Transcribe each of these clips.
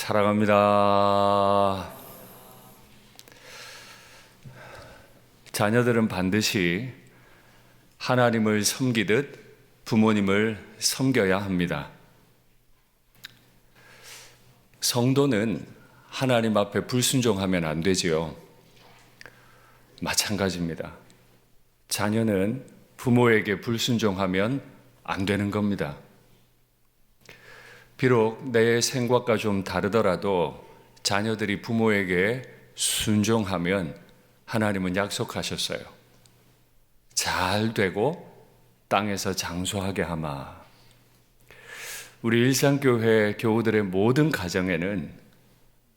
사랑합니다. 자녀들은 반드시 하나님을 섬기듯 부모님을 섬겨야 합니다. 성도는 하나님 앞에 불순종하면 안 되지요. 마찬가지입니다. 자녀는 부모에게 불순종하면 안 되는 겁니다. 비록 내 생각과 좀 다르더라도 자녀들이 부모에게 순종하면 하나님은 약속하셨어요. 잘 되고 땅에서 장수하게 하마. 우리 일상교회 교우들의 모든 가정에는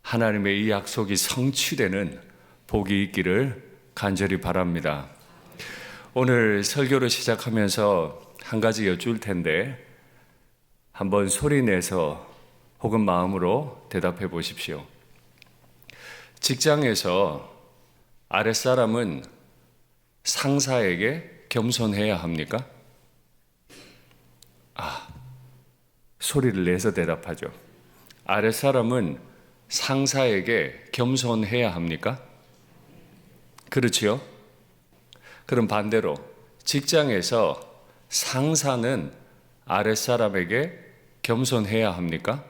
하나님의 이 약속이 성취되는 복이 있기를 간절히 바랍니다. 오늘 설교를 시작하면서 한 가지 여쭐 텐데 한번 소리 내서 혹은 마음으로 대답해 보십시오. 직장에서 아랫사람은 상사에게 겸손해야 합니까? 소리를 내서 대답하죠. 아랫사람은 상사에게 겸손해야 합니까? 그렇지요? 그럼 반대로 직장에서 상사는 아랫사람에게 겸손해야 합니까?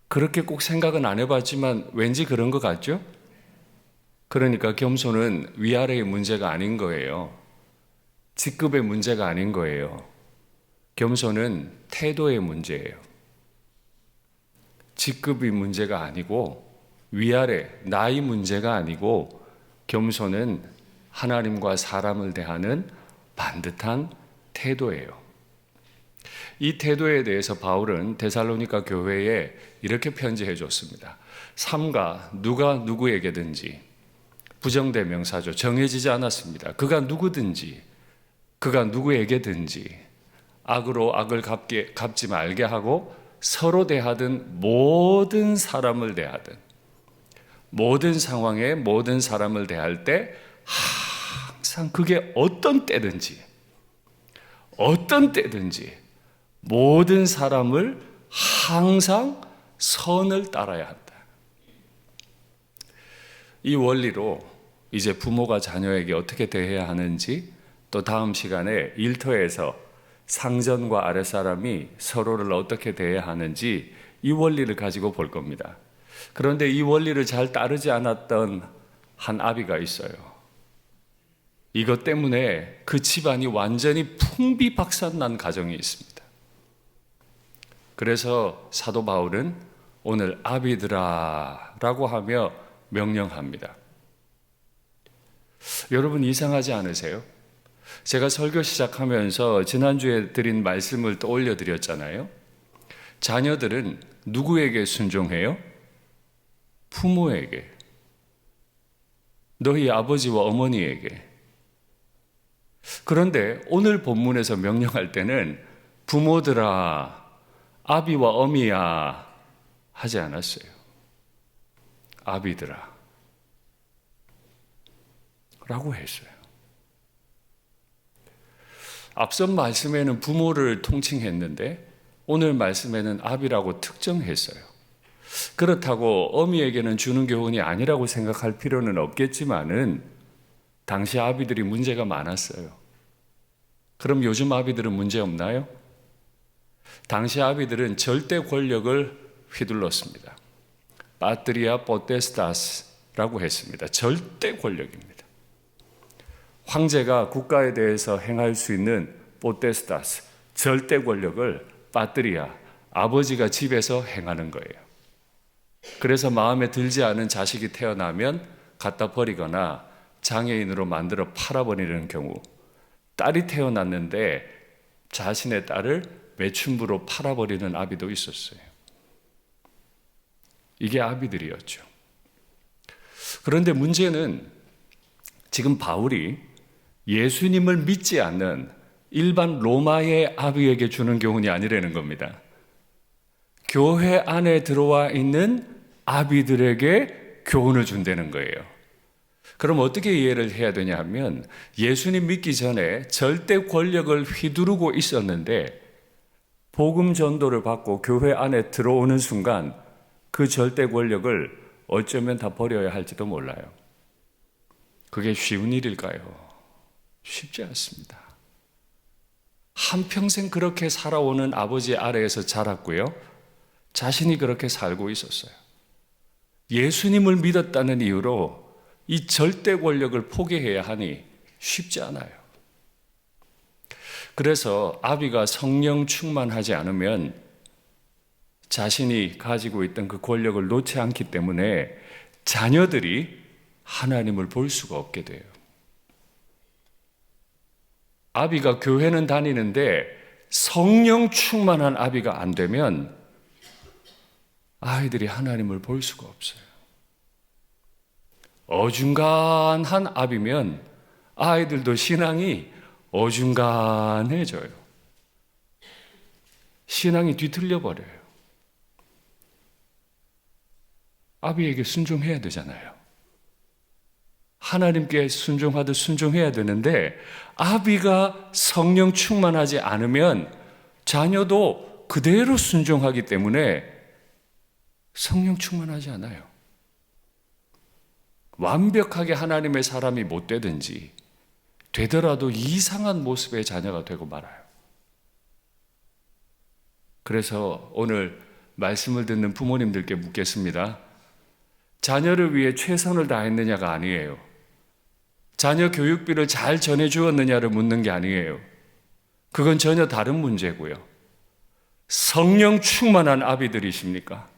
그렇게 꼭 생각은 안 해봤지만 왠지 그런 것 같죠? 그러니까 겸손은 위아래의 문제가 아닌 거예요. 직급의 문제가 아닌 거예요. 겸손은 태도의 문제예요. 직급이 문제가 아니고 위아래, 나이 문제가 아니고 겸손은 하나님과 사람을 대하는 반듯한 태도예요. 이 태도에 대해서 바울은 데살로니가 교회에 이렇게 편지해 줬습니다. 삼가 누가 누구에게든지, 부정대명사죠. 정해지지 않았습니다. 그가 누구든지, 그가 누구에게든지 악으로 악을 갚지 말게 하고 서로 대하든 모든 사람을 대하든 모든 상황에 모든 사람을 대할 때 항상 그게 어떤 때든지 모든 사람을 항상 선을 따라야 한다. 이 원리로 이제 부모가 자녀에게 어떻게 대해야 하는지, 또 다음 시간에 일터에서 상전과 아랫사람이 서로를 어떻게 대해야 하는지 이 원리를 가지고 볼 겁니다. 그런데 이 원리를 잘 따르지 않았던 한 아비가 있어요. 이것 때문에 그 집안이 완전히 풍비박산난 가정이 있습니다. 그래서 사도 바울은 오늘 아비들아 라고 하며 명령합니다. 여러분 이상하지 않으세요? 제가 설교 시작하면서 지난주에 드린 말씀을 떠올려 드렸잖아요. 자녀들은 누구에게 순종해요? 부모에게. 너희 아버지와 어머니에게. 그런데 오늘 본문에서 명령할 때는 부모들아, 아비와 어미야 하지 않았어요. 아비들아 라고 했어요. 앞선 말씀에는 부모를 통칭했는데 오늘 말씀에는 아비라고 특정했어요. 그렇다고 어미에게는 주는 교훈이 아니라고 생각할 필요는 없겠지만은 당시 아비들이 문제가 많았어요. 그럼 요즘 아비들은 문제 없나요? 당시 아비들은 절대 권력을 휘둘렀습니다. 파트리아 포테스타스라고 했습니다. 절대 권력입니다. 황제가 국가에 대해서 행할 수 있는 포테스타스, 절대 권력을 파트리아, 아버지가 집에서 행하는 거예요. 그래서 마음에 들지 않은 자식이 태어나면 갖다 버리거나 장애인으로 만들어 팔아버리는 경우, 딸이 태어났는데 자신의 딸을 매춘부로 팔아버리는 아비도 있었어요. 이게 아비들이었죠. 그런데 문제는 지금 바울이 예수님을 믿지 않는 일반 로마의 아비에게 주는 교훈이 아니라는 겁니다. 교회 안에 들어와 있는 아비들에게 교훈을 준다는 거예요. 그럼 어떻게 이해를 해야 되냐 하면 예수님 믿기 전에 절대 권력을 휘두르고 있었는데 복음 전도를 받고 교회 안에 들어오는 순간 그 절대 권력을 어쩌면 다 버려야 할지도 몰라요. 그게 쉬운 일일까요? 쉽지 않습니다. 한평생 그렇게 살아오는 아버지 아래에서 자랐고요. 자신이 그렇게 살고 있었어요. 예수님을 믿었다는 이유로 이 절대 권력을 포기해야 하니 쉽지 않아요. 그래서 아비가 성령 충만하지 않으면 자신이 가지고 있던 그 권력을 놓지 않기 때문에 자녀들이 하나님을 볼 수가 없게 돼요. 아비가 교회는 다니는데 성령 충만한 아비가 안 되면 아이들이 하나님을 볼 수가 없어요. 어중간한 아비면 아이들도 신앙이 어중간해져요. 신앙이 뒤틀려 버려요. 아비에게 순종해야 되잖아요. 하나님께 순종하듯 순종해야 되는데 아비가 성령 충만하지 않으면 자녀도 그대로 순종하기 때문에 성령 충만하지 않아요. 완벽하게 하나님의 사람이 못 되든지 되더라도 이상한 모습의 자녀가 되고 말아요. 그래서 오늘 말씀을 듣는 부모님들께 묻겠습니다. 자녀를 위해 최선을 다했느냐가 아니에요. 자녀 교육비를 잘 전해주었느냐를 묻는 게 아니에요. 그건 전혀 다른 문제고요. 성령 충만한 아비들이십니까?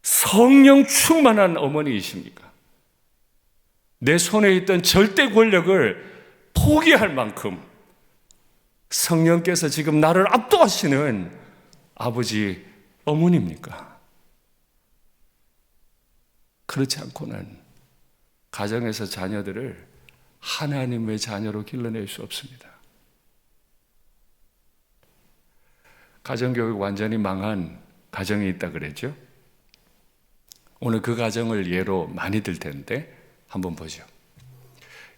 성령 충만한 어머니이십니까? 내 손에 있던 절대 권력을 포기할 만큼 성령께서 지금 나를 압도하시는 아버지, 어머니입니까? 그렇지 않고는 가정에서 자녀들을 하나님의 자녀로 길러낼 수 없습니다. 가정교육 완전히 망한 가정이 있다 그랬죠? 오늘 그 가정을 예로 많이 들 텐데 한번 보죠.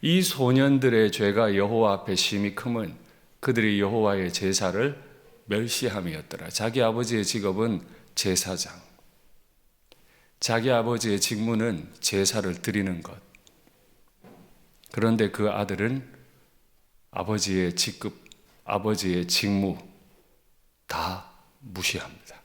이 소년들의 죄가 여호와 앞에 심히 크면 그들이 여호와의 제사를 멸시함이었더라. 자기 아버지의 직업은 제사장. 자기 아버지의 직무는 제사를 드리는 것. 그런데 그 아들은 아버지의 직급, 아버지의 직무 다 무시합니다.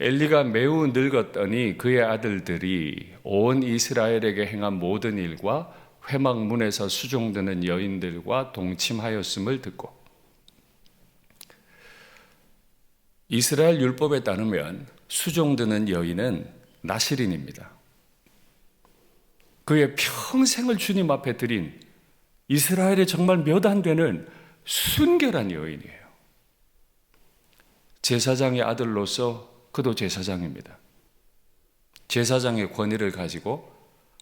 엘리가 매우 늙었더니 그의 아들들이 온 이스라엘에게 행한 모든 일과 회막문에서 수종드는 여인들과 동침하였음을 듣고, 이스라엘 율법에 따르면 수종드는 여인은 나시린입니다. 그의 평생을 주님 앞에 드린 이스라엘에 정말 몇 안 되는 순결한 여인이에요. 제사장의 아들로서 그도 제사장입니다. 제사장의 권위를 가지고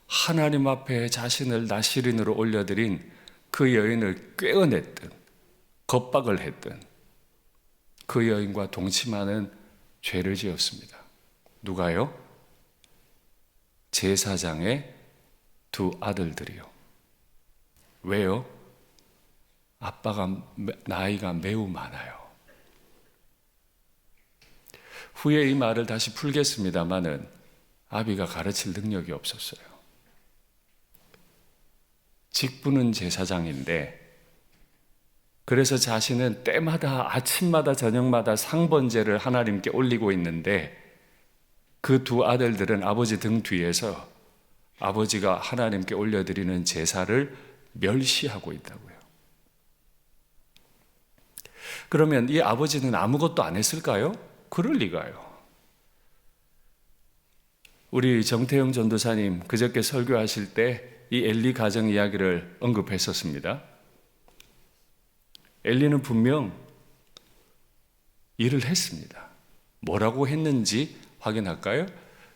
하나님 앞에 자신을 나시린으로 올려드린 그 여인을 꿰어냈든 겁박을 했든 그 여인과 동침하는 죄를 지었습니다. 누가요? 제사장의 두 아들들이요. 왜요? 아빠가 나이가 매우 많아요. 후에 이 말을 다시 풀겠습니다마는 아비가 가르칠 능력이 없었어요. 직분은 제사장인데 그래서 자신은 때마다 아침마다 저녁마다 상번제를 하나님께 올리고 있는데 그 두 아들들은 아버지 등 뒤에서 아버지가 하나님께 올려드리는 제사를 멸시하고 있다고요. 그러면 이 아버지는 아무것도 안 했을까요? 그럴 리가요. 우리 정태영 전도사님 그저께 설교하실 때 이 엘리 가정 이야기를 언급했었습니다. 엘리는 분명 일을 했습니다. 뭐라고 했는지 확인할까요?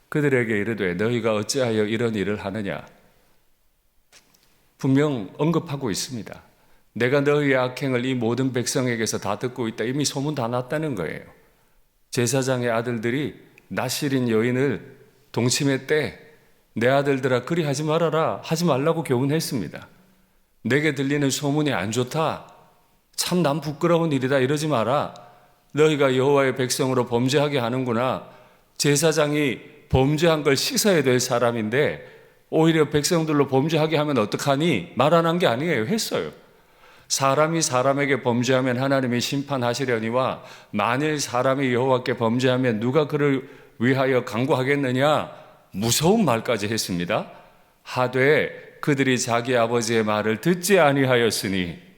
그들에게 이르되 너희가 어찌하여 이런 일을 하느냐? 분명 언급하고 있습니다. 내가 너희의 악행을 이 모든 백성에게서 다 듣고 있다. 이미 소문 다 났다는 거예요. 제사장의 아들들이 나시린 여인을 동침했대. 내 아들들아 그리 하지 말아라. 하지 말라고 교훈했습니다. 내게 들리는 소문이 안 좋다. 참 난 부끄러운 일이다 이러지 마라. 너희가 여호와의 백성으로 범죄하게 하는구나. 제사장이 범죄한 걸 씻어야 될 사람인데 오히려 백성들로 범죄하게 하면 어떡하니? 말 안 한 게 아니에요. 했어요. 사람이 사람에게 범죄하면 하나님이 심판하시려니와 만일 사람이 여호와께 범죄하면 누가 그를 위하여 강구하겠느냐? 무서운 말까지 했습니다. 하되 그들이 자기 아버지의 말을 듣지 아니하였으니,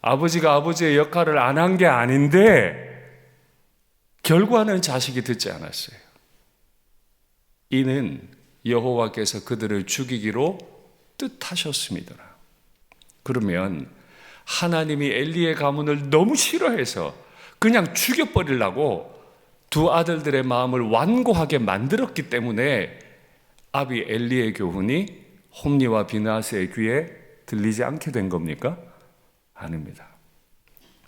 아버지가 아버지의 역할을 안 한 게 아닌데 결과는 자식이 듣지 않았어요. 이는 여호와께서 그들을 죽이기로 뜻하셨습니다. 그러면 하나님이 엘리의 가문을 너무 싫어해서 그냥 죽여버리려고 두 아들들의 마음을 완고하게 만들었기 때문에 아비 엘리의 교훈이 홈리와 비느하스의 귀에 들리지 않게 된 겁니까? 아닙니다.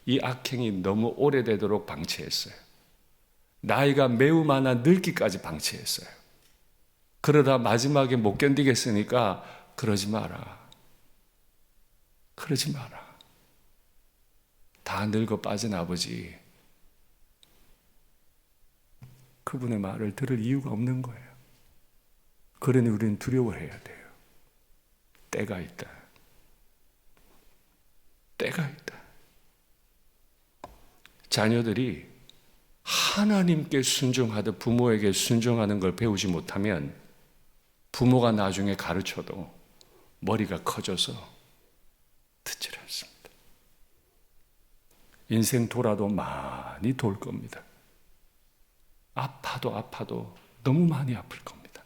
이 악행이 너무 오래되도록 방치했어요. 나이가 매우 많아 늙기까지 방치했어요. 그러다 마지막에 못 견디겠으니까 그러지 마라. 그러지 마라. 다 늙어 빠진 아버지, 그분의 말을 들을 이유가 없는 거예요. 그러니 우리는 두려워해야 돼요. 때가 있다. 때가 있다. 자녀들이 하나님께 순종하듯 부모에게 순종하는 걸 배우지 못하면 부모가 나중에 가르쳐도 머리가 커져서 듣질 않습니다. 인생 돌아도 많이 돌 겁니다. 아파도 너무 많이 아플 겁니다.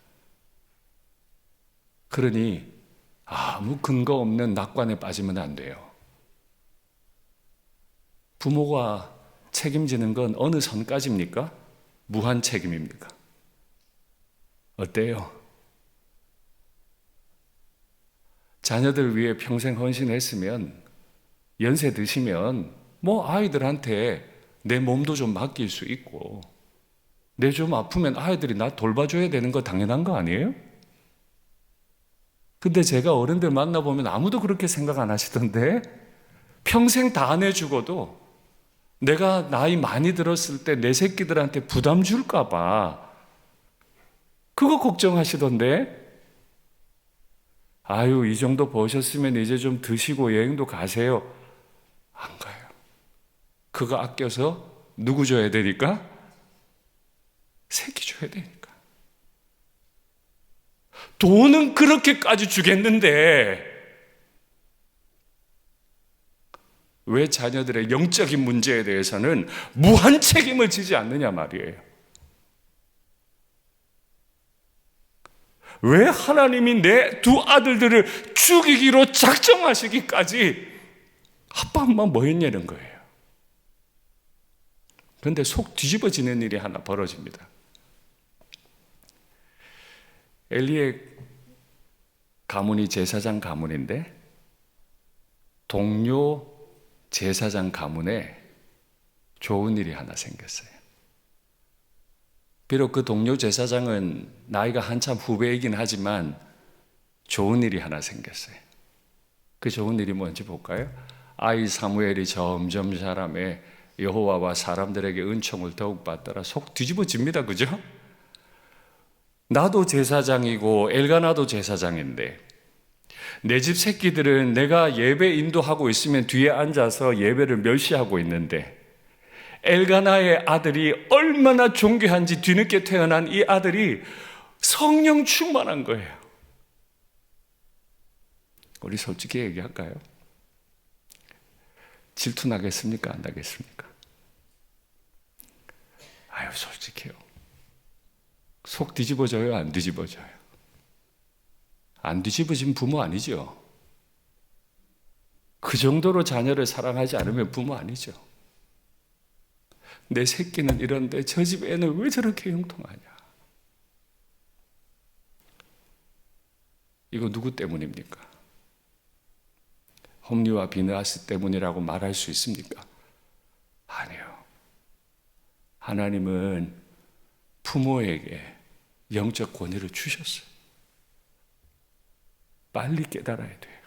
그러니 아무 근거 없는 낙관에 빠지면 안 돼요. 부모가 책임지는 건 어느 선까지입니까? 무한 책임입니까? 어때요? 자녀들 위해 평생 헌신했으면 연세 드시면 뭐 아이들한테 내 몸도 좀 맡길 수 있고 내 좀 아프면 아이들이 나 돌봐줘야 되는 거 당연한 거 아니에요? 근데 제가 어른들 만나보면 아무도 그렇게 생각 안 하시던데 평생 다 안 해주고도 내가 나이 많이 들었을 때 내 새끼들한테 부담 줄까 봐 그거 걱정하시던데 아유 이 정도 버셨으면 이제 좀 드시고 여행도 가세요. 안 가요. 그거 아껴서 누구 줘야 되니까? 새끼 줘야 되니까. 돈은 그렇게까지 주겠는데 왜 자녀들의 영적인 문제에 대해서는 무한 책임을 지지 않느냐 말이에요. 왜 하나님이 내 두 아들들을 죽이기로 작정하시기까지 아빠 엄마 뭐 했냐는 거예요. 그런데 속 뒤집어지는 일이 하나 벌어집니다. 엘리의 가문이 제사장 가문인데 동료 제사장 가문에 좋은 일이 하나 생겼어요. 비록 그 동료 제사장은 나이가 한참 후배이긴 하지만 좋은 일이 하나 생겼어요. 그 좋은 일이 뭔지 볼까요? 아이 사무엘이 점점 자라매 여호와와 사람들에게 은총을 더욱 받더라. 속 뒤집어집니다. 그죠? 나도 제사장이고 엘가나도 제사장인데 내 집 새끼들은 내가 예배 인도하고 있으면 뒤에 앉아서 예배를 멸시하고 있는데 엘가나의 아들이 얼마나 존귀한지 뒤늦게 태어난 이 아들이 성령 충만한 거예요. 우리 솔직히 얘기할까요? 질투 나겠습니까? 안 나겠습니까? 아유 솔직해요. 속 뒤집어져요? 안 뒤집어져요? 안 뒤집어진 부모 아니죠? 그 정도로 자녀를 사랑하지 않으면 부모 아니죠? 내 새끼는 이런데 저 집 애는 왜 저렇게 형통하냐? 이거 누구 때문입니까? 홈리와 비느하스 때문이라고 말할 수 있습니까? 아니요. 하나님은 부모에게 영적 권위를 주셨어요. 빨리 깨달아야 돼요.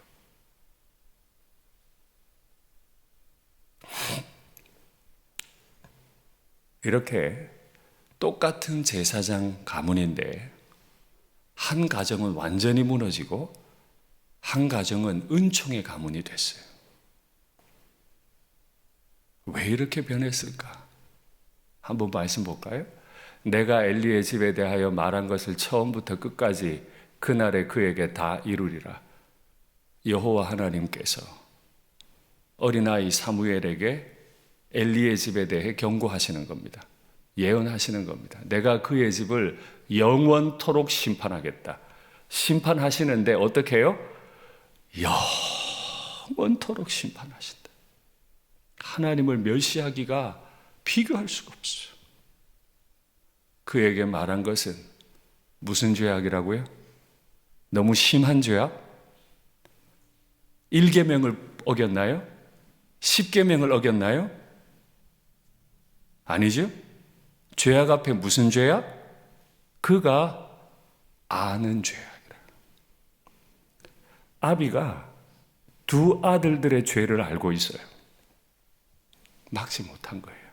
이렇게 똑같은 제사장 가문인데 한 가정은 완전히 무너지고 한 가정은 은총의 가문이 됐어요. 왜 이렇게 변했을까? 한번 말씀 볼까요? 내가 엘리의 집에 대하여 말한 것을 처음부터 끝까지 그날에 그에게 다 이루리라. 여호와 하나님께서 어린아이 사무엘에게 엘리의 집에 대해 경고하시는 겁니다. 예언하시는 겁니다. 내가 그의 집을 영원토록 심판하겠다. 심판하시는데 어떻게 해요? 영원토록 심판하신다. 하나님을 멸시하기가 비교할 수가 없어요. 그에게 말한 것은 무슨 죄악이라고요? 너무 심한 죄악? 1계명을 어겼나요? 10계명을 어겼나요? 아니죠? 죄악 앞에 무슨 죄악? 그가 아는 죄악이라. 아비가 두 아들들의 죄를 알고 있어요. 막지 못한 거예요.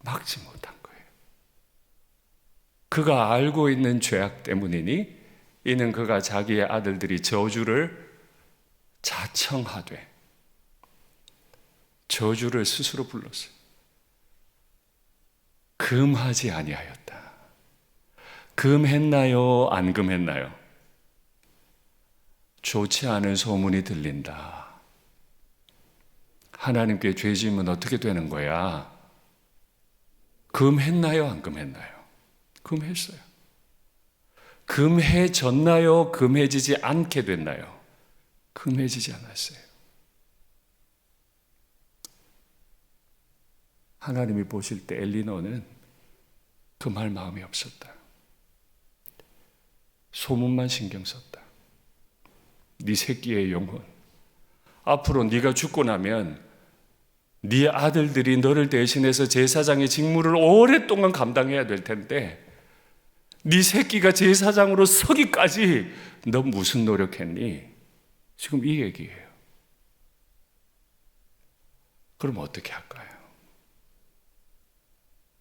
막지 못한 거예요. 그가 알고 있는 죄악 때문이니 이는 그가 자기의 아들들이 저주를 자청하되 저주를 스스로 불렀어요. 금하지 아니하였다. 금했나요? 안 금했나요? 좋지 않은 소문이 들린다. 하나님께 죄 지으면 어떻게 되는 거야? 금했나요? 안 금했나요? 금했어요. 금해졌나요? 금해지지 않게 됐나요? 금해지지 않았어요. 하나님이 보실 때 엘리너는 금할 마음이 없었다. 소문만 신경 썼다. 네 새끼의 영혼, 앞으로 네가 죽고 나면 네 아들들이 너를 대신해서 제사장의 직무를 오랫동안 감당해야 될 텐데 네 새끼가 제사장으로 서기까지 너 무슨 노력했니? 지금 이 얘기예요. 그럼 어떻게 할까요?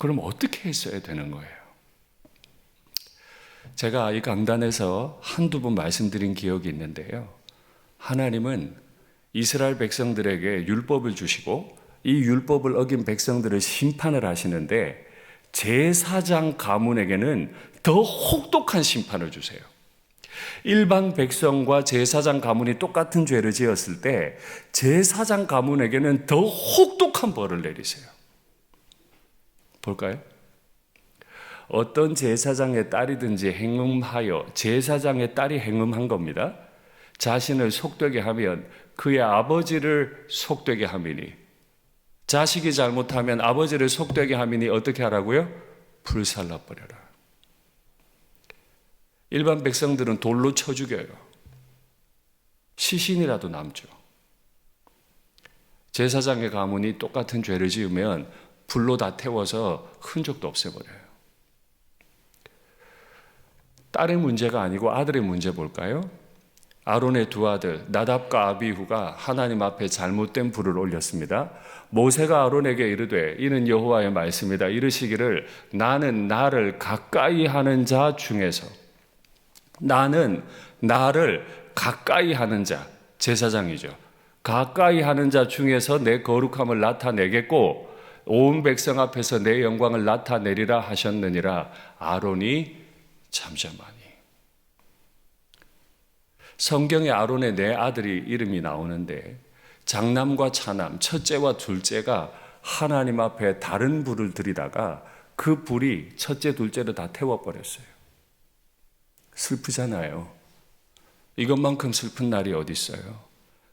그럼 어떻게 했어야 되는 거예요? 제가 이 강단에서 한두 번 말씀드린 기억이 있는데요. 하나님은 이스라엘 백성들에게 율법을 주시고 이 율법을 어긴 백성들을 심판을 하시는데 제사장 가문에게는 더 혹독한 심판을 주세요. 일반 백성과 제사장 가문이 똑같은 죄를 지었을 때 제사장 가문에게는 더 혹독한 벌을 내리세요. 볼까요? 어떤 제사장의 딸이든지 행음하여 제사장의 딸이 행음한 겁니다. 자신을 속되게 하면 그의 아버지를 속되게 함이니 자식이 잘못하면 아버지를 속되게 함이니 어떻게 하라고요? 불살라버려라. 일반 백성들은 돌로 쳐 죽여요. 시신이라도 남죠. 제사장의 가문이 똑같은 죄를 지으면 불로 다 태워서 흔적도 없애버려요. 딸의 문제가 아니고 아들의 문제 볼까요? 아론의 두 아들 나답과 아비후가 하나님 앞에 잘못된 불을 올렸습니다. 모세가 아론에게 이르되 이는 여호와의 말씀이다. 이르시기를 나는 나를 가까이 하는 자 중에서 나는 나를 가까이 하는 자, 제사장이죠. 가까이 하는 자 중에서 내 거룩함을 나타내겠고 온 백성 앞에서 내 영광을 나타내리라 하셨느니라. 아론이 잠잠하니. 성경에 아론의 네 아들이 이름이 나오는데 장남과 차남, 첫째와 둘째가 하나님 앞에 다른 불을 들이다가 그 불이 첫째, 둘째를 다 태워버렸어요. 슬프잖아요. 이것만큼 슬픈 날이 어디 있어요?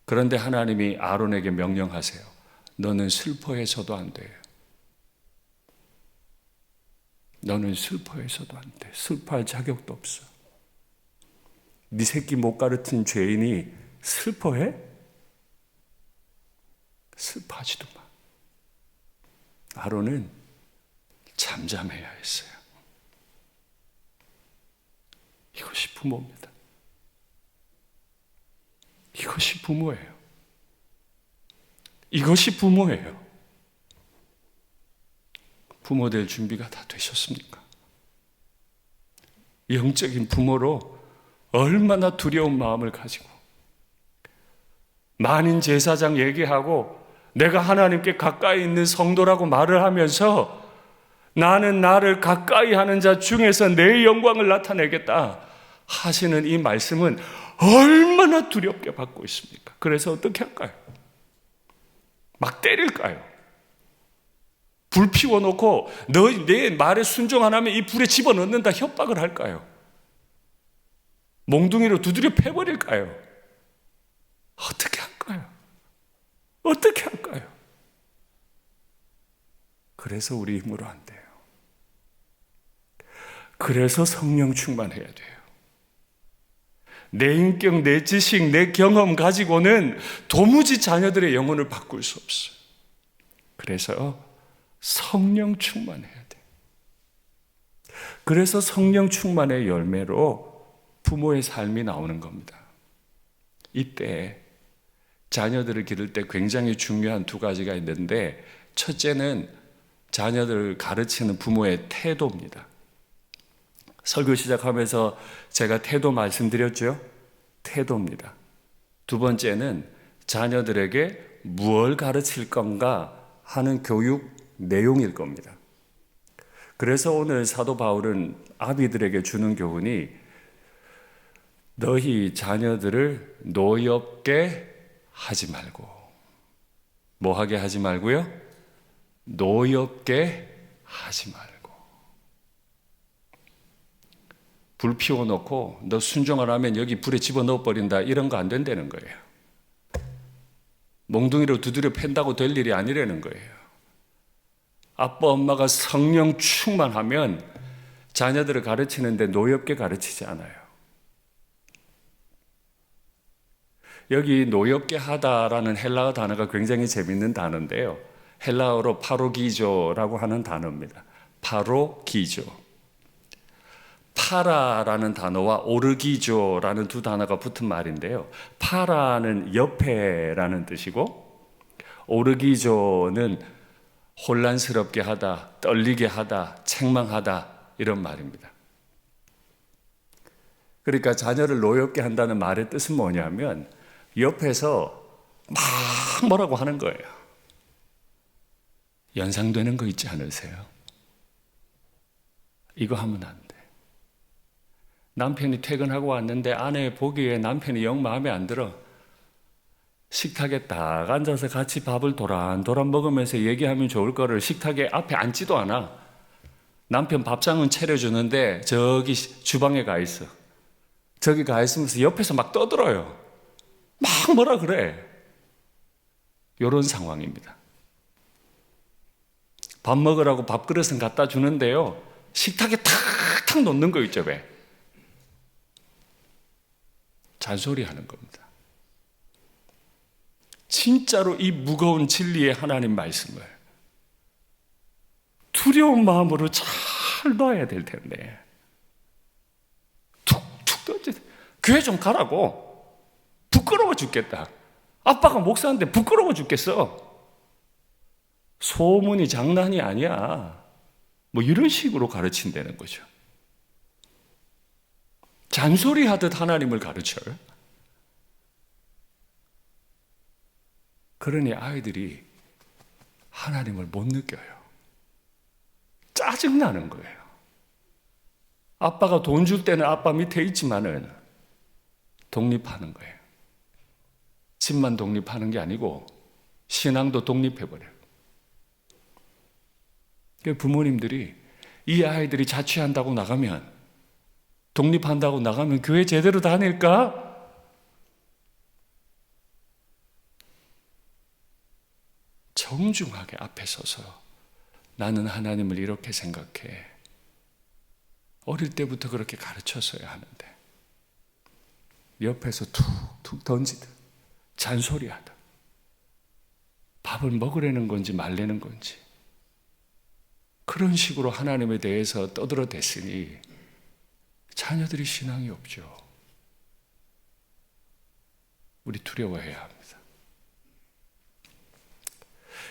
그런데 하나님이 아론에게 명령하세요. 너는 슬퍼해서도 안 돼요. 너는 슬퍼해서도 안 돼. 슬퍼할 자격도 없어. 네 새끼 못 가르친 죄인이 슬퍼해? 슬퍼하지도 마. 아론은 잠잠해야 했어요. 이것이 부모입니다. 이것이 부모예요. 이것이 부모예요. 부모 될 준비가 다 되셨습니까? 영적인 부모로 얼마나 두려운 마음을 가지고 만인 제사장 얘기하고 내가 하나님께 가까이 있는 성도라고 말을 하면서 나는 나를 가까이 하는 자 중에서 내 영광을 나타내겠다 하시는 이 말씀은 얼마나 두렵게 받고 있습니까? 그래서 어떻게 할까요? 막 때릴까요? 불 피워놓고 너 내 말에 순종 안 하면 이 불에 집어넣는다 협박을 할까요? 몽둥이로 두드려 패버릴까요? 어떻게 할까요? 어떻게 할까요? 그래서 우리 힘으로 안 돼요. 그래서 성령 충만해야 돼요. 내 인격, 내 지식, 내 경험 가지고는 도무지 자녀들의 영혼을 바꿀 수 없어요. 그래서 성령 충만해야 돼요. 그래서 성령 충만의 열매로 부모의 삶이 나오는 겁니다. 이때 자녀들을 기를 때 굉장히 중요한 두 가지가 있는데 첫째는 자녀들을 가르치는 부모의 태도입니다. 설교 시작하면서 제가 태도 말씀드렸죠? 태도입니다. 두 번째는 자녀들에게 무엇을 가르칠 건가 하는 교육 내용일 겁니다. 그래서 오늘 사도 바울은 아비들에게 주는 교훈이 너희 자녀들을 노엽게 하지 말고 뭐 하게 하지 말고요? 노엽게 하지 말고 불 피워놓고 너 순종을 하면 여기 불에 집어넣어 버린다 이런 거 안 된다는 거예요. 몽둥이로 두드려 팬다고 될 일이 아니라는 거예요. 아빠 엄마가 성령 충만하면 자녀들을 가르치는데 노엽게 가르치지 않아요. 여기 노엽게 하다라는 헬라어 단어가 굉장히 재밌는 단어인데요. 헬라어로 파로기조라고 하는 단어입니다. 파로기조. 파라라는 단어와 오르기조라는 두 단어가 붙은 말인데요. 파라는 옆에라는 뜻이고 오르기조는 혼란스럽게 하다, 떨리게 하다, 책망하다 이런 말입니다. 그러니까 자녀를 노엽게 한다는 말의 뜻은 뭐냐면 옆에서 막 뭐라고 하는 거예요. 연상되는 거 있지 않으세요? 이거 하면 안 돼. 남편이 퇴근하고 왔는데 아내 보기에 남편이 영 마음에 안 들어. 식탁에 딱 앉아서 같이 밥을 도란도란 먹으면서 얘기하면 좋을 거를 식탁에 앞에 앉지도 않아. 남편 밥상은 차려주는데 저기 주방에 가 있어. 저기 가 있으면서 옆에서 막 떠들어요. 막 뭐라 그래. 이런 상황입니다. 밥 먹으라고 밥그릇은 갖다 주는데요. 식탁에 탁탁 놓는 거 있죠, 왜? 잔소리 하는 겁니다. 진짜로 이 무거운 진리의 하나님 말씀을 두려운 마음으로 잘 놔야 될 텐데 툭툭 던져. 교회 좀 가라고. 부끄러워 죽겠다. 아빠가 목사인데 부끄러워 죽겠어. 소문이 장난이 아니야. 뭐 이런 식으로 가르친다는 거죠. 잔소리하듯 하나님을 가르쳐요. 그러니 아이들이 하나님을 못 느껴요. 짜증나는 거예요. 아빠가 돈 줄 때는 아빠 밑에 있지만은 독립하는 거예요. 집만 독립하는 게 아니고 신앙도 독립해버려요. 부모님들이 이 아이들이 자취한다고 나가면 독립한다고 나가면 교회 제대로 다닐까? 정중하게 앞에 서서 나는 하나님을 이렇게 생각해. 어릴 때부터 그렇게 가르쳤어야 하는데 옆에서 툭툭 던지듯 잔소리하다. 밥을 먹으려는 건지 말려는 건지 그런 식으로 하나님에 대해서 떠들어댔으니 자녀들이 신앙이 없죠. 우리 두려워해야 합니다.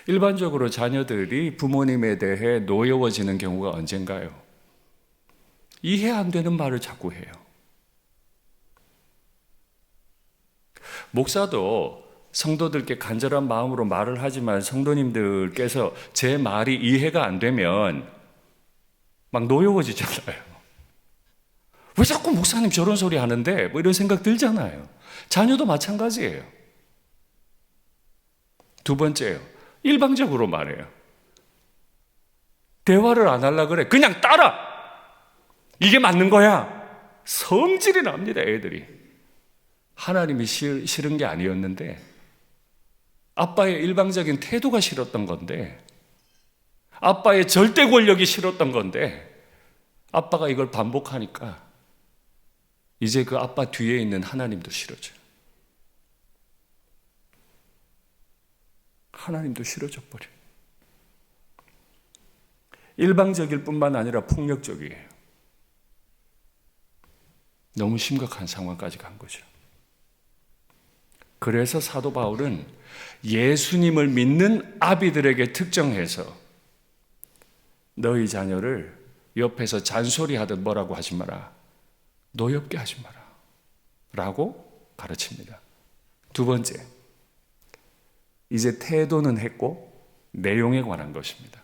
일반적으로 자녀들이 부모님에 대해 노여워지는 경우가 언젠가요? 이해 안 되는 말을 자꾸 해요. 목사도 성도들께 간절한 마음으로 말을 하지만 성도님들께서 제 말이 이해가 안 되면 막 노여워지잖아요. 왜 자꾸 목사님 저런 소리 하는데? 뭐 이런 생각 들잖아요. 자녀도 마찬가지예요. 두 번째요. 일방적으로 말해요. 대화를 안 하려고 그래. 그냥 따라! 이게 맞는 거야. 성질이 납니다, 애들이. 하나님이 싫은 게 아니었는데 아빠의 일방적인 태도가 싫었던 건데 아빠의 절대 권력이 싫었던 건데 아빠가 이걸 반복하니까 이제 그 아빠 뒤에 있는 하나님도 싫어져요. 하나님도 싫어져 버려요. 일방적일 뿐만 아니라 폭력적이에요. 너무 심각한 상황까지 간 거죠. 그래서 사도 바울은 예수님을 믿는 아비들에게 특정해서 너희 자녀를 옆에서 잔소리하듯 뭐라고 하지 마라. 노엽게 하지 마라. 라고 가르칩니다. 두 번째, 이제 태도는 했고 내용에 관한 것입니다.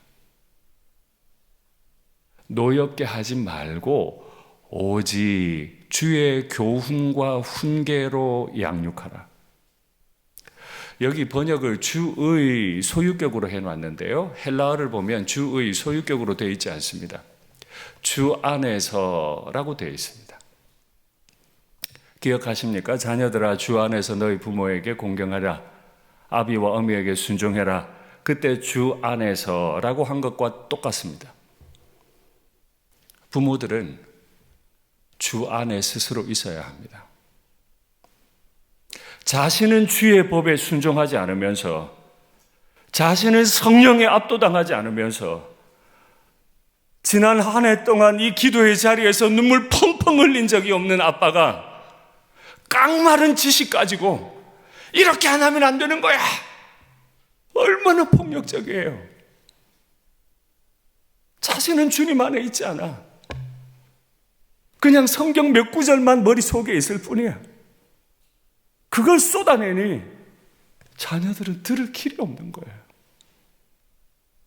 노엽게 하지 말고 오직 주의 교훈과 훈계로 양육하라. 여기 번역을 주의 소유격으로 해놨는데요. 헬라어를 보면 주의 소유격으로 되어 있지 않습니다. 주 안에서라고 되어 있습니다. 기억하십니까? 자녀들아 주 안에서 너희 부모에게 공경하라. 아비와 어미에게 순종해라. 그때 주 안에서라고 한 것과 똑같습니다. 부모들은 주 안에 스스로 있어야 합니다. 자신은 주의 법에 순종하지 않으면서 자신은 성령에 압도당하지 않으면서 지난 한 해 동안 이 기도의 자리에서 눈물 펑펑 흘린 적이 없는 아빠가 깡마른 지식 가지고 이렇게 안 하면 안 되는 거야. 얼마나 폭력적이에요. 자신은 주님 안에 있지 않아. 그냥 성경 몇 구절만 머릿속에 있을 뿐이야. 그걸 쏟아내니 자녀들은 들을 길이 없는 거예요.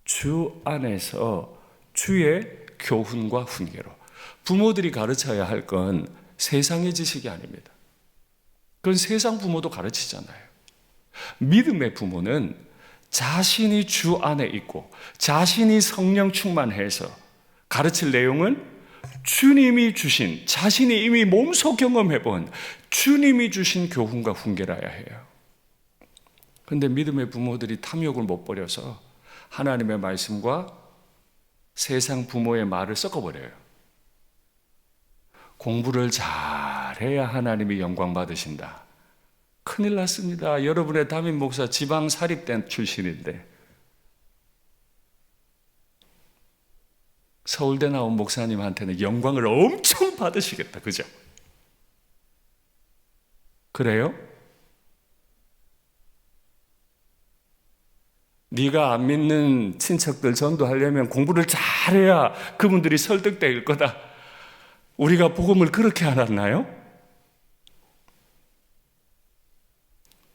주 안에서 주의 교훈과 훈계로. 부모들이 가르쳐야 할 건 세상의 지식이 아닙니다. 그건 세상 부모도 가르치잖아요. 믿음의 부모는 자신이 주 안에 있고 자신이 성령 충만해서 가르칠 내용은 주님이 주신, 자신이 이미 몸소 경험해본 주님이 주신 교훈과 훈계라야 해요. 그런데 믿음의 부모들이 탐욕을 못 버려서 하나님의 말씀과 세상 부모의 말을 섞어버려요. 공부를 잘해야 하나님이 영광 받으신다. 큰일 났습니다. 여러분의 담임 목사 지방 사립대 출신인데 서울대 나온 목사님한테는 영광을 엄청 받으시겠다. 그죠? 그래요? 네가 안 믿는 친척들 전도하려면 공부를 잘해야 그분들이 설득될 거다. 우리가 복음을 그렇게 알았나요?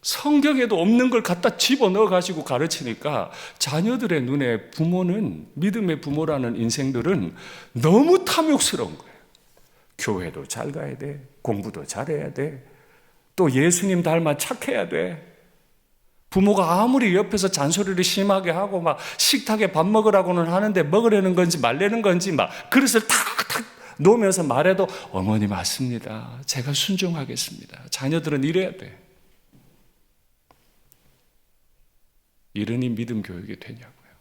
성경에도 없는 걸 갖다 집어넣어 가지고 가르치니까 자녀들의 눈에 부모는, 믿음의 부모라는 인생들은 너무 탐욕스러운 거예요. 교회도 잘 가야 돼. 공부도 잘해야 돼. 또 예수님 닮아 착해야 돼. 부모가 아무리 옆에서 잔소리를 심하게 하고 막 식탁에 밥 먹으라고는 하는데 먹으려는 건지 말려는 건지 막 그릇을 탁탁 놓으면서 말해도 어머니 맞습니다. 제가 순종하겠습니다. 자녀들은 이래야 돼. 이러니 믿음 교육이 되냐고요.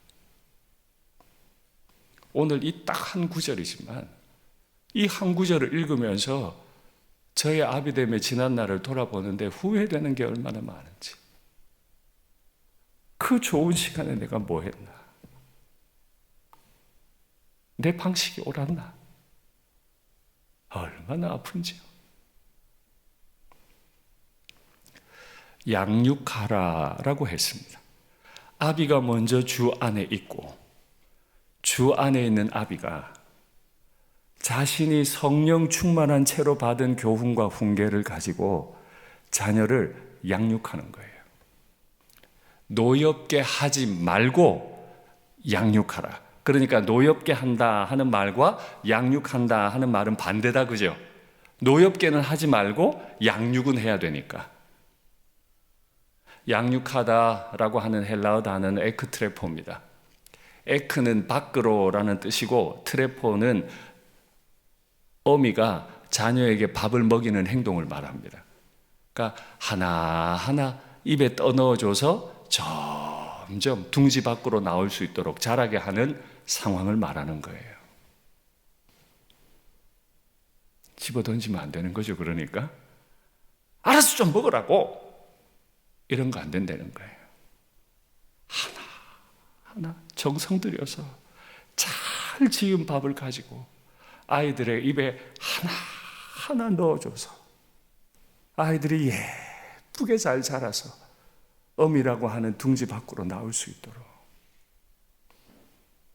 오늘 이 딱 한 구절이지만 이 한 구절을 읽으면서 저의 아비됨의 지난 날을 돌아보는데 후회되는 게 얼마나 많은지. 그 좋은 시간에 내가 뭐 했나? 내 방식이 옳았나? 얼마나 아픈지요. 양육하라라고 했습니다. 아비가 먼저 주 안에 있고 주 안에 있는 아비가 자신이 성령 충만한 채로 받은 교훈과 훈계를 가지고 자녀를 양육하는 거예요. 노엽게 하지 말고 양육하라. 그러니까 노엽게 한다 하는 말과 양육한다 하는 말은 반대다, 그죠? 노엽게는 하지 말고 양육은 해야 되니까. 양육하다라고 하는 헬라어 단어는 에크트레포입니다. 에크는 밖으로라는 뜻이고 트레포는 어미가 자녀에게 밥을 먹이는 행동을 말합니다. 그러니까 하나하나 입에 떠넣어줘서 점점 둥지 밖으로 나올 수 있도록 자라게 하는 상황을 말하는 거예요. 집어 던지면 안 되는 거죠. 그러니까 알아서 좀 먹으라고 이런 거 안 된다는 거예요. 하나 정성 들여서 잘 지은 밥을 가지고 아이들의 입에 하나 넣어줘서 아이들이 예쁘게 잘 자라서 어미라고 하는 둥지 밖으로 나올 수 있도록.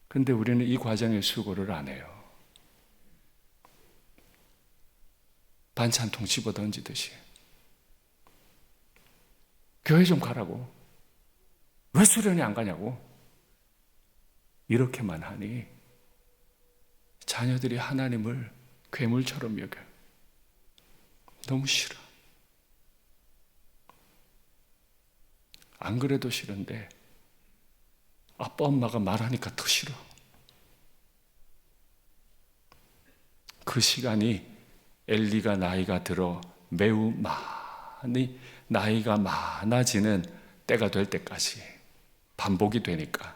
근데 우리는 이 과정의 수고를 안 해요. 반찬통 집어 던지듯이. 교회 좀 가라고. 왜 수련회 안 가냐고. 이렇게만 하니 자녀들이 하나님을 괴물처럼 여겨요. 너무 싫어. 안 그래도 싫은데 아빠 엄마가 말하니까 더 싫어. 그 시간이 엘리가 나이가 들어 매우 많이 나이가 많아지는 때가 될 때까지 반복이 되니까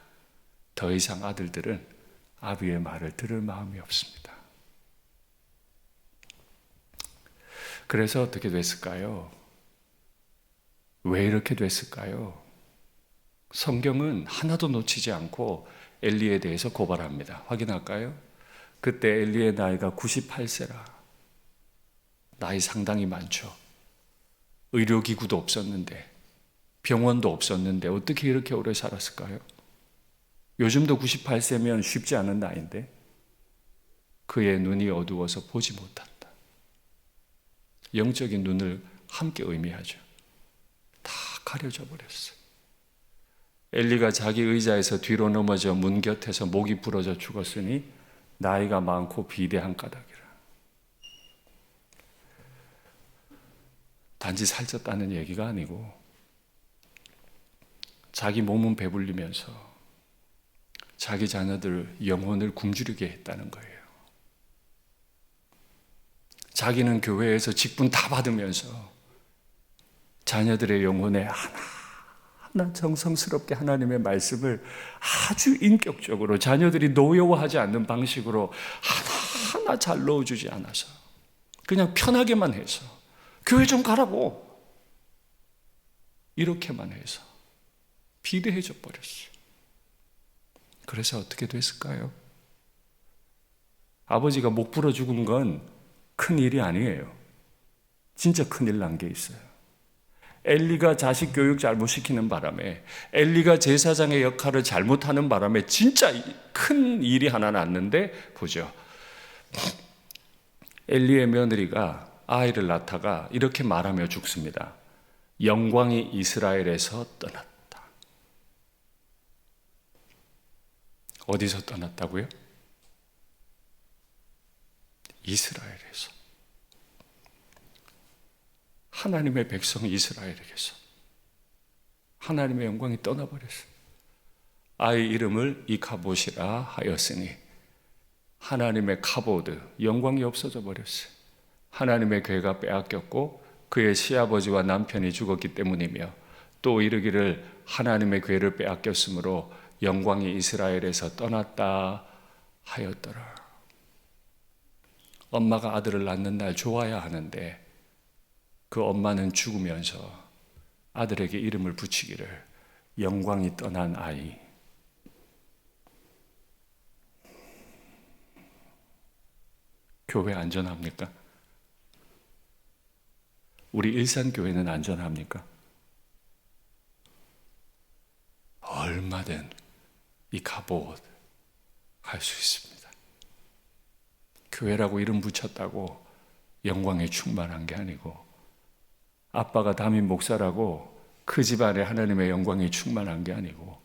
더 이상 아들들은 아비의 말을 들을 마음이 없습니다. 그래서 어떻게 됐을까요? 왜 이렇게 됐을까요? 성경은 하나도 놓치지 않고 엘리에 대해서 고발합니다. 확인할까요? 그때 엘리의 나이가 98세라. 나이 상당히 많죠. 의료기구도 없었는데, 병원도 없었는데 어떻게 이렇게 오래 살았을까요? 요즘도 98세면 쉽지 않은 나이인데 그의 눈이 어두워서 보지 못한다. 영적인 눈을 함께 의미하죠. 다 가려져 버렸어요. 엘리가 자기 의자에서 뒤로 넘어져 문 곁에서 목이 부러져 죽었으니 나이가 많고 비대한 까닭이라. 단지 살쪘다는 얘기가 아니고 자기 몸은 배불리면서 자기 자녀들 영혼을 굶주리게 했다는 거예요. 자기는 교회에서 직분 다 받으면서 자녀들의 영혼에 하나하나 정성스럽게 하나님의 말씀을 아주 인격적으로 자녀들이 노여워하지 않는 방식으로 하나하나 잘 넣어주지 않아서 그냥 편하게만 해서 교회 좀 가라고 이렇게만 해서 비대해져 버렸어요. 그래서 어떻게 됐을까요? 아버지가 목 부러 죽은 건 큰일이 아니에요. 진짜 큰일 난 게 있어요. 엘리가 자식 교육 잘못시키는 바람에, 엘리가 제사장의 역할을 잘못하는 바람에 진짜 큰 일이 하나 났는데, 보죠. 엘리의 며느리가 아이를 낳다가 이렇게 말하며 죽습니다. 영광이 이스라엘에서 떠났다. 어디서 떠났다고요? 이스라엘에서. 하나님의 백성 이스라엘에게서 하나님의 영광이 떠나버렸어요. 아이 이름을 이카봇이라 하였으니 하나님의 카보드, 영광이 없어져 버렸어요. 하나님의 괴가 빼앗겼고 그의 시아버지와 남편이 죽었기 때문이며 또 이르기를 하나님의 괴를 빼앗겼으므로 영광이 이스라엘에서 떠났다 하였더라. 엄마가 아들을 낳는 날 좋아야 하는데 그 엄마는 죽으면서 아들에게 이름을 붙이기를 영광이 떠난 아이. 교회 안전합니까? 우리 일산교회는 안전합니까? 얼마든 이 갑옷 할 수 있습니다. 교회라고 이름 붙였다고 영광에 충만한 게 아니고, 아빠가 담임 목사라고 그 집안에 하나님의 영광이 충만한 게 아니고,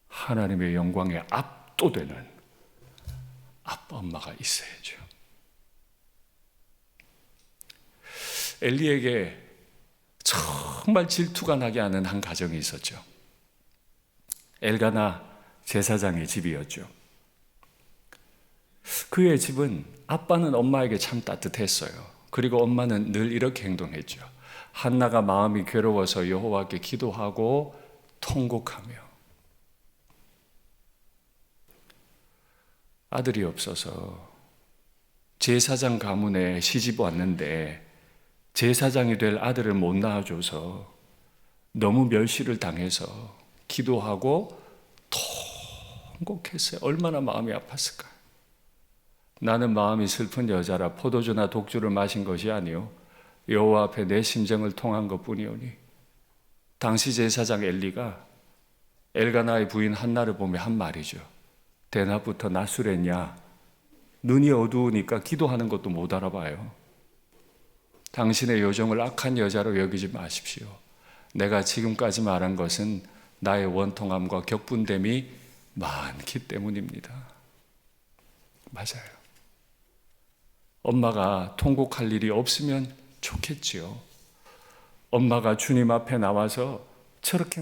하나님의 영광에 압도되는 아빠 엄마가 있어야죠. 엘리에게 정말 질투가 나게 하는 한 가정이 있었죠. 엘가나 제사장의 집이었죠. 그의 집은 아빠는 엄마에게 참 따뜻했어요. 그리고 엄마는 늘 이렇게 행동했죠. 한나가 마음이 괴로워서 여호와께 기도하고 통곡하며, 아들이 없어서 제사장 가문에 시집 왔는데 제사장이 될 아들을 못 낳아줘서 너무 멸시를 당해서 기도하고 통곡했어요. 얼마나 마음이 아팠을까요? 나는 마음이 슬픈 여자라 포도주나 독주를 마신 것이 아니요 여호와 앞에 내 심정을 통한 것뿐이오니. 당시 제사장 엘리가 엘가나의 부인 한나를 보며 한 말이죠. 대낮부터 낮술했냐? 눈이 어두우니까 기도하는 것도 못 알아봐요. 당신의 요정을 악한 여자로 여기지 마십시오. 내가 지금까지 말한 것은 나의 원통함과 격분됨이 많기 때문입니다. 맞아요. 엄마가 통곡할 일이 없으면 좋겠지요. 엄마가 주님 앞에 나와서 저렇게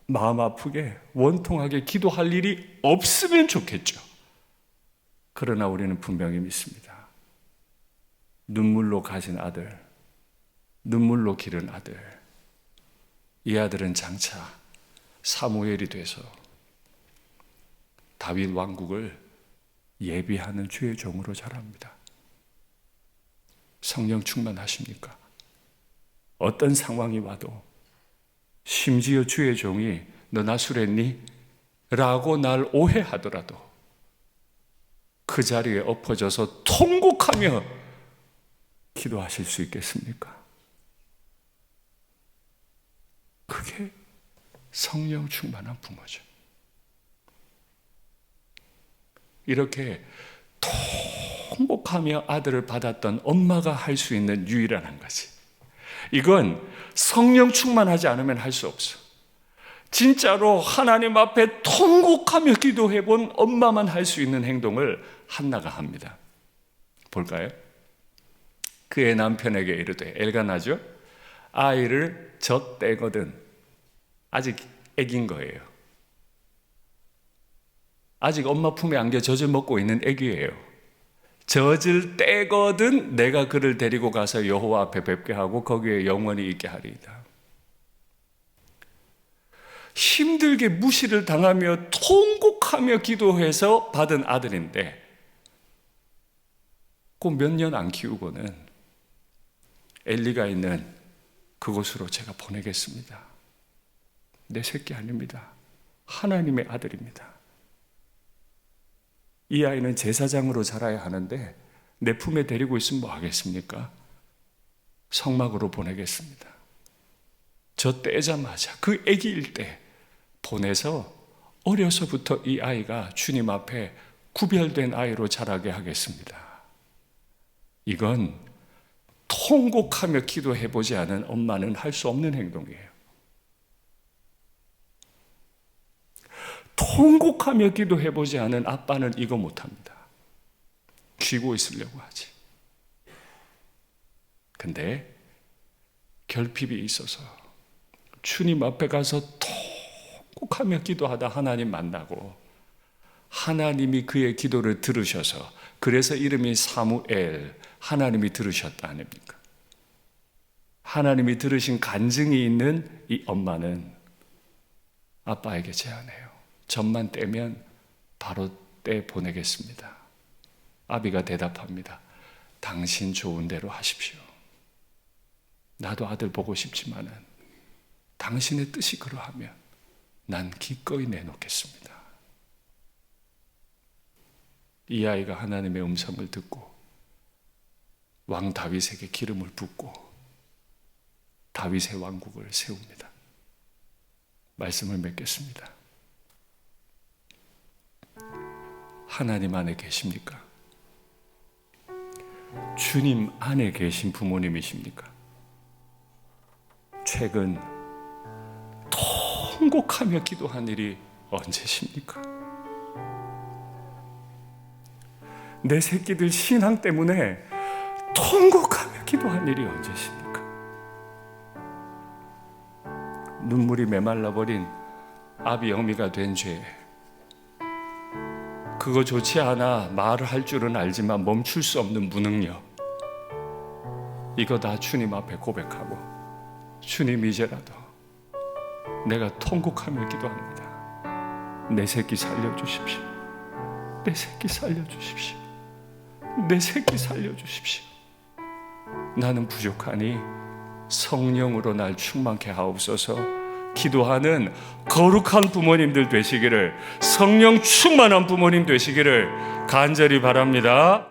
마음 아프게 원통하게 기도할 일이 없으면 좋겠죠. 그러나 우리는 분명히 믿습니다. 눈물로 가진 아들, 눈물로 기른 아들, 이 아들은 장차 사무엘이 돼서 다윗 왕국을 예비하는 주의 종으로 자랍니다. 성령 충만하십니까? 어떤 상황이 와도 심지어 주의 종이 너 나술했니? 라고 날 오해하더라도 그 자리에 엎어져서 통곡하며 기도하실 수 있겠습니까? 그게 성령 충만한 부모죠. 이렇게 통곡하며 아들을 받았던 엄마가 할 수 있는 유일한 한 가지, 이건 성령 충만하지 않으면 할 수 없어. 진짜로 하나님 앞에 통곡하며 기도해 본 엄마만 할 수 있는 행동을 한나가 합니다. 볼까요? 그의 남편에게 이르되, 엘가나죠? 아이를 젖대거든. 아직 애기인 거예요. 아직 엄마 품에 안겨 젖을 먹고 있는 애기예요. 젖을 떼거든 내가 그를 데리고 가서 여호와 앞에 뵙게 하고 거기에 영원히 있게 하리이다. 힘들게 무시를 당하며 통곡하며 기도해서 받은 아들인데 그 몇 년 안 키우고는 엘리가 있는 그곳으로 제가 보내겠습니다. 내 새끼 아닙니다. 하나님의 아들입니다. 이 아이는 제사장으로 자라야 하는데 내 품에 데리고 있으면 뭐 하겠습니까? 성막으로 보내겠습니다. 저 떼자마자 그 아기일 때 보내서 어려서부터 이 아이가 주님 앞에 구별된 아이로 자라게 하겠습니다. 이건 통곡하며 기도해보지 않은 엄마는 할 수 없는 행동이에요. 통곡하며 기도해보지 않은 아빠는 이거 못합니다. 쉬고 있으려고 하지. 근데 결핍이 있어서 주님 앞에 가서 통곡하며 기도하다 하나님 만나고 하나님이 그의 기도를 들으셔서, 그래서 이름이 사무엘, 하나님이 들으셨다 아닙니까? 하나님이 들으신 간증이 있는 이 엄마는 아빠에게 제안해요. 젖만 떼면 바로 떼 보내겠습니다. 아비가 대답합니다. 당신 좋은 대로 하십시오. 나도 아들 보고 싶지만은 당신의 뜻이 그러하면 난 기꺼이 내놓겠습니다. 이 아이가 하나님의 음성을 듣고 왕 다윗에게 기름을 붓고 다윗의 왕국을 세웁니다. 말씀을 맺겠습니다. 하나님 안에 계십니까? 주님 안에 계신 부모님이십니까? 최근 통곡하며 기도한 일이 언제십니까? 내 새끼들 신앙 때문에 통곡하며 기도한 일이 언제십니까? 눈물이 메말라버린 아비 영미가 된 죄, 그거 좋지 않아 말을 할 줄은 알지만 멈출 수 없는 무능력, 이거 다 주님 앞에 고백하고, 주님 이제라도 내가 통곡하며 기도합니다. 내 새끼 살려주십시오. 내 새끼 살려주십시오. 내 새끼 살려주십시오. 나는 부족하니 성령으로 날 충만케 하옵소서. 기도하는 거룩한 부모님들 되시기를, 성령 충만한 부모님 되시기를 간절히 바랍니다.